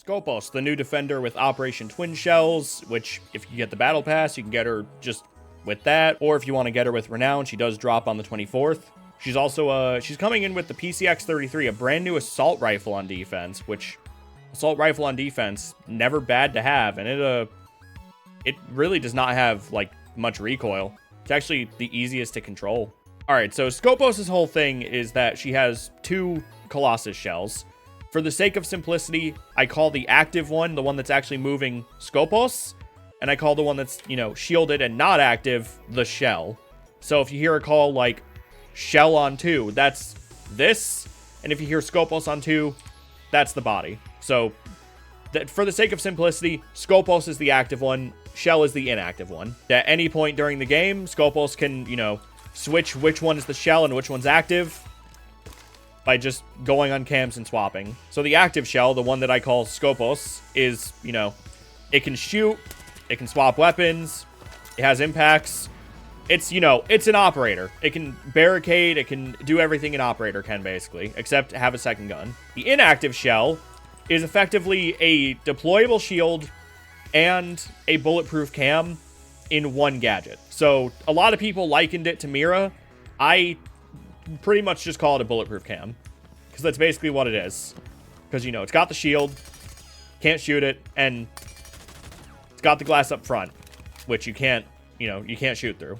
Skopós, the new defender with Operation Twin Shells, which if you get the battle pass, you can get her just with that. Or if you want to get her with Renown, she does drop on the 24th. She's also, she's coming in with the PCX-33, a brand new assault rifle on defense, which assault rifle on defense, never bad to have. And it really does not have like much recoil. It's actually the easiest to control. All right, so Skopós' whole thing is that she has 2 Colossus Shells. For the sake of simplicity, I call the active one, the one that's actually moving, Skopós, and I call the one that's, you know, shielded and not active, the shell. So if you hear a call like shell on 2, that's this, and if you hear Skopós on 2, that's the body. So for the sake of simplicity, Skopós is the active one, shell is the inactive one. At any point during the game, Skopós can, you know, switch which one is the shell and which one's active by just going on cams and swapping. So the active shell, the one that I call Skopós, is, you know, it can shoot, it can swap weapons, it has impacts. It's, you know, it's an operator. It can barricade, it can do everything an operator can, basically, except have a second gun. The inactive shell is effectively a deployable shield and a bulletproof cam in one gadget. So a lot of people likened it to Mira. I pretty much just call it a bulletproof cam, because that's basically what it is. Because, you know, it's got the shield, can't shoot it, and it's got the glass up front, which you can't, you know, you can't shoot through.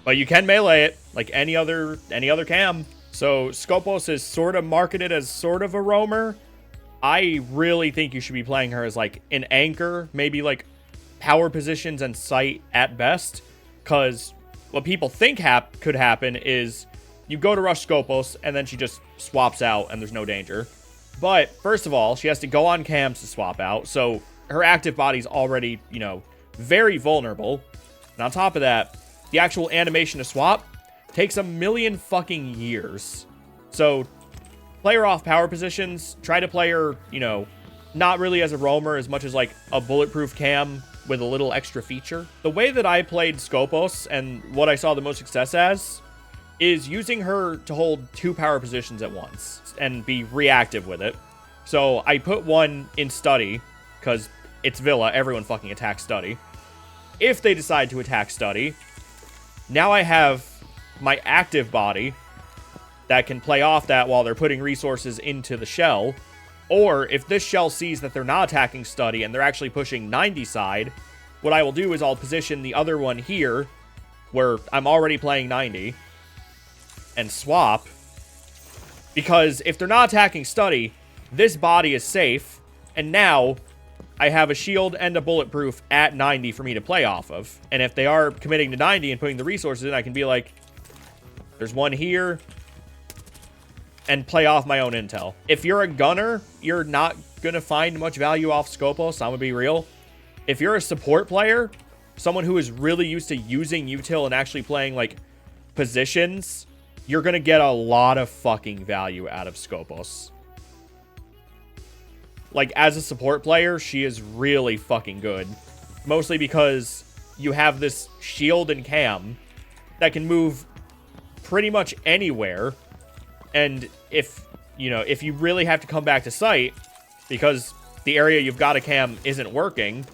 But you can melee it like any other cam. So Skopós is sort of marketed as sort of a roamer. I really think you should be playing her as like an anchor, maybe like power positions and sight at best, because what people think could happen is you go to rush Skopós and then she just swaps out and there's no danger. But first of all, she has to go on cams to swap out, so her active body's already, you know, very vulnerable. And on top of that, the actual animation to swap takes a million fucking years. So play her off power positions, try to play her, you know, not really as a roamer as much as like a bulletproof cam with a little extra feature. The way that I played Skopós and what I saw the most success as is using her to hold 2 power positions at once and be reactive with it. So I put one in study because it's Villa. Everyone fucking attacks study. If they decide to attack study, now I have my active body that can play off that while they're putting resources into the shell. Or if this shell sees that they're not attacking study and they're actually pushing 90 side, what I will do is I'll position the other one here where I'm already playing 90 and swap. Because if they're not attacking study, this body is safe, and now I have a shield and a bulletproof at 90 for me to play off of. And if they are committing to 90 and putting the resources in, I can be like, there's one here, and play off my own intel. If you're a gunner, you're not going to find much value off Skopós, I'm going to be real. If you're a support player, someone who is really used to using util and actually playing, like, positions, you're going to get a lot of fucking value out of Skopós. Like, as a support player, she is really fucking good. Mostly because you have this shield and cam that can move pretty much anywhere. And if, you know, if you really have to come back to sight because the area you've got a cam isn't working,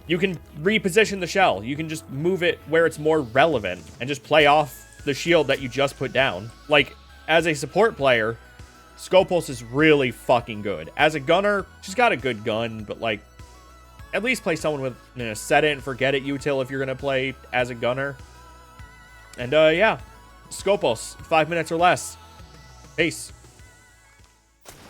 you can reposition the shell. You can just move it where it's more relevant and just play off the shield that you just put down. Like, as a support player, Skopós is really fucking good. As a gunner, she's got a good gun, but, like, at least play someone with, you know, set it and forget it util if you're going to play as a gunner. And, yeah, Skopós, 5 minutes or less. Peace.